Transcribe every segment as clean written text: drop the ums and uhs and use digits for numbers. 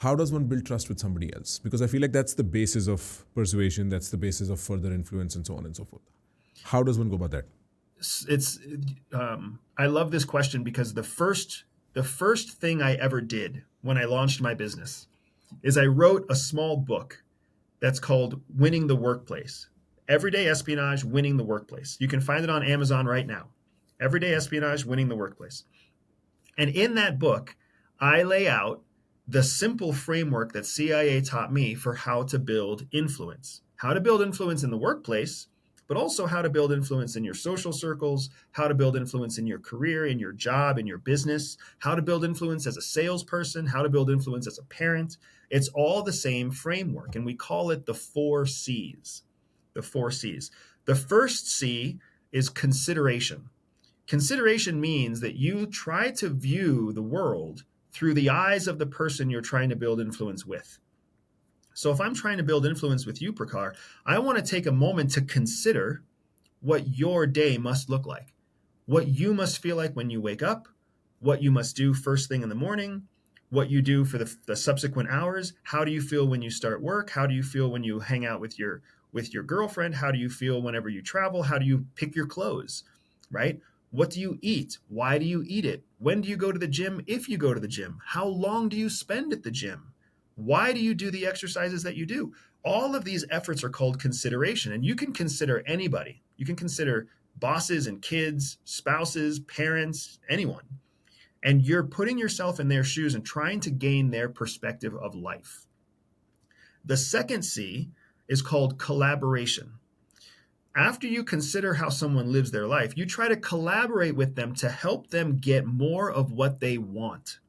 how does one build trust with somebody else? Because I feel like that's the basis of persuasion, that's the basis of further influence, and so on and so forth. How does one go about that? It's I love this question because the first thing I ever did when I launched my business is I wrote a small book that's called Winning the Workplace. Everyday Espionage, Winning the Workplace. You can find it on Amazon right now. Everyday Espionage, Winning the Workplace. And in that book, I lay out the simple framework that CIA taught me for how to build influence. How to build influence in the workplace, but also how to build influence in your social circles, how to build influence in your career, in your job, in your business, how to build influence as a salesperson, how to build influence as a parent. It's all the same framework, and we call it the 4 C's. The 4 C's. The first C is consideration. Consideration means that you try to view the world through the eyes of the person you're trying to build influence with. So if I'm trying to build influence with you, Prakar, I want to take a moment to consider what your day must look like, what you must feel like when you wake up, what you must do first thing in the morning, what you do for the subsequent hours. How do you feel when you start work? How do you feel when you hang out with your girlfriend? How do you feel whenever you travel? How do you pick your clothes, right? What do you eat? Why do you eat it? When do you go to the gym? If you go to the gym, how long do you spend at the gym? Why do you do the exercises that you do? All of these efforts are called consideration, and you can consider anybody. You can consider bosses and kids, spouses, parents, anyone. And you're putting yourself in their shoes and trying to gain their perspective of life. The second C is called collaboration. After you consider how someone lives their life, you try to collaborate with them to help them get more of what they want.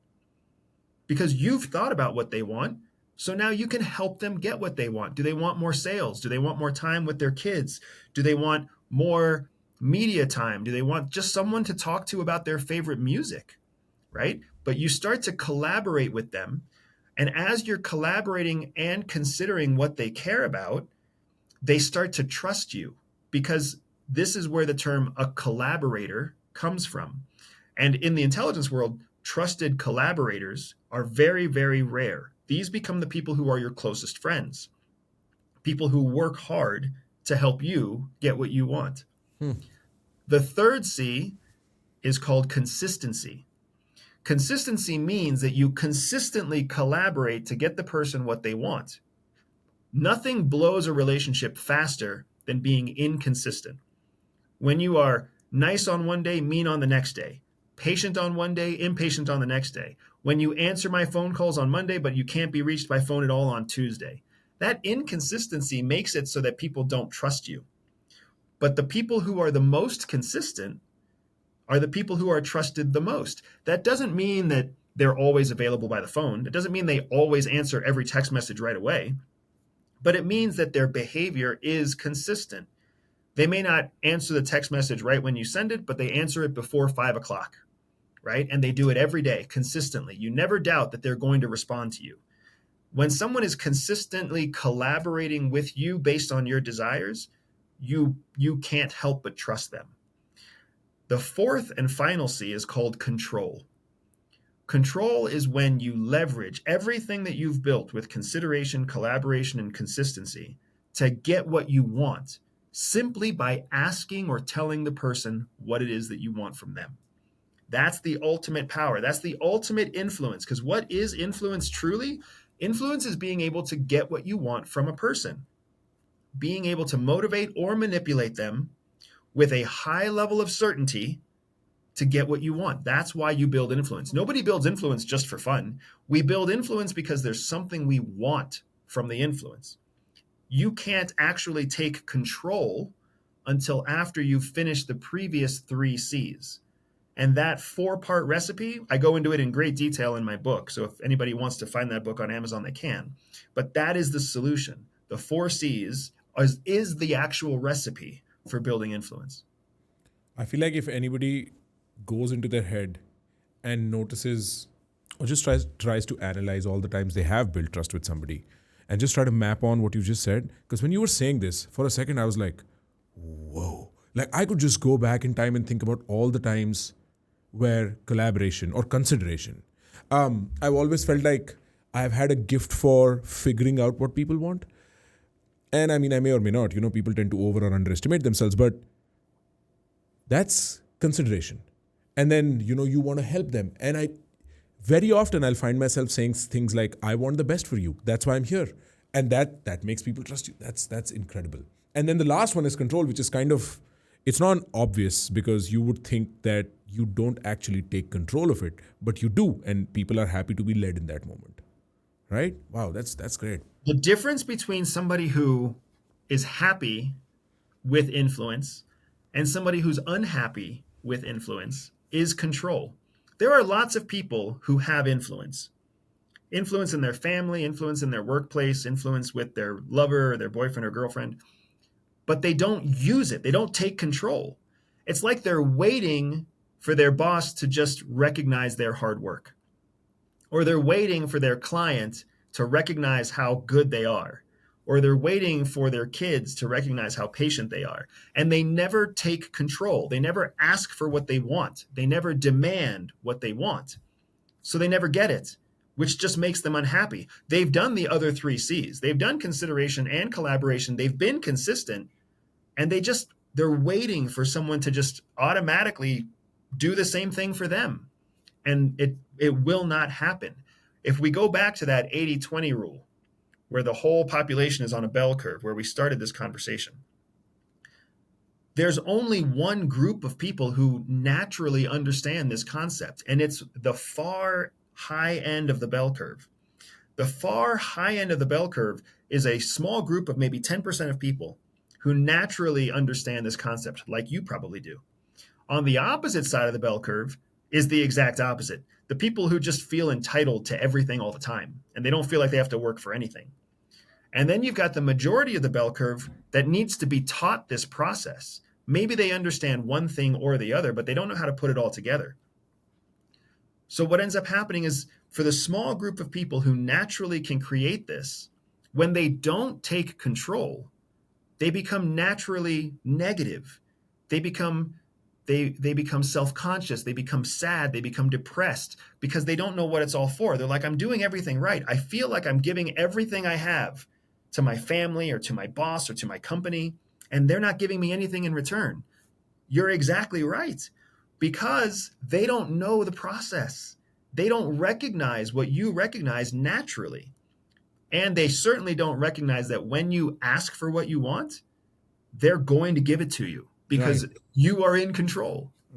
Because you've thought about what they want, so now you can help them get what they want. Do they want more sales? Do they want more time with their kids? Do they want more media time? Do they want just someone to talk to about their favorite music, right? But you start to collaborate with them. And as you're collaborating and considering what they care about, they start to trust you, because this is where the term a collaborator comes from. And in the intelligence world, trusted collaborators are very, very rare. These become the people who are your closest friends, people who work hard to help you get what you want. The third C is called consistency. Consistency means that you consistently collaborate to get the person what they want. Nothing blows a relationship faster than being inconsistent. When you are nice on one day, mean on the next day, patient on one day, impatient on the next day, when you answer my phone calls on Monday, but you can't be reached by phone at all on Tuesday, that inconsistency makes it so that people don't trust you. But the people who are the most consistent are the people who are trusted the most. That doesn't mean that they're always available by the phone. It doesn't mean they always answer every text message right away. But it means that their behavior is consistent. They may not answer the text message right when you send it, but they answer it before 5 o'clock, right? And they do it every day consistently. You never doubt that they're going to respond to you. When someone is consistently collaborating with you based on your desires, you can't help but trust them. The fourth and final C is called control. Control is when you leverage everything that you've built with consideration, collaboration, and consistency to get what you want simply by asking or telling the person what it is that you want from them. That's the ultimate power. That's the ultimate influence. Because what is influence truly? Influence is being able to get what you want from a person, being able to motivate or manipulate them with a high level of certainty to get what you want. That's why you build influence. Nobody builds influence just for fun. We build influence because there's something we want from the influence. You can't actually take control until after you've finished the previous 3 C's. And that 4-part recipe, I go into it in great detail in my book. So if anybody wants to find that book on Amazon, they can. But that is the solution. The 4 C's is the actual recipe for building influence. I feel like if anybody goes into their head and notices or just tries to analyze all the times they have built trust with somebody and just try to map on what you just said, because when you were saying this, for a second I was like, whoa. Like I could just go back in time and think about all the times where collaboration or consideration. I've always felt like I've had a gift for figuring out what people want. And I mean, I may or may not, people tend to over or underestimate themselves, but that's consideration. And then, you want to help them. And very often I'll find myself saying things like, I want the best for you. That's why I'm here. And that makes people trust you. That's incredible. And then the last one is control, which is kind of, it's not obvious because you would think that you don't actually take control of it, but you do. And people are happy to be led in that moment. Right? Wow, that's great. The difference between somebody who is happy with influence and somebody who's unhappy with influence is control. There are lots of people who have influence in their family, influence in their workplace, influence with their lover or their boyfriend or girlfriend, but they don't use it. They don't take control. It's like they're waiting for their boss to just recognize their hard work, or they're waiting for their client to recognize how good they are, or they're waiting for their kids to recognize how patient they are. And they never take control. They never ask for what they want. They never demand what they want. So they never get it, which just makes them unhappy. They've done the other three C's. They've done consideration and collaboration. They've been consistent, and they're waiting for someone to just automatically do the same thing for them. And it will not happen. If we go back to that 80-20 rule, where the whole population is on a bell curve, where we started this conversation, there's only one group of people who naturally understand this concept, and it's the far high end of the bell curve. The far high end of the bell curve is a small group of maybe 10% of people who naturally understand this concept, like you probably do. On the opposite side of the bell curve is the exact opposite. The people who just feel entitled to everything all the time, and they don't feel like they have to work for anything. And then you've got the majority of the bell curve that needs to be taught this process. Maybe they understand one thing or the other, but they don't know how to put it all together. So what ends up happening is, for the small group of people who naturally can create this, when they don't take control, they become naturally negative. They become self-conscious, they become sad, they become depressed because they don't know what it's all for. They're like, I'm doing everything right. I feel like I'm giving everything I have to my family or to my boss or to my company, and they're not giving me anything in return. You're exactly right, because they don't know the process. They don't recognize what you recognize naturally. And they certainly don't recognize that when you ask for what you want, they're going to give it to you because Right. you are in control.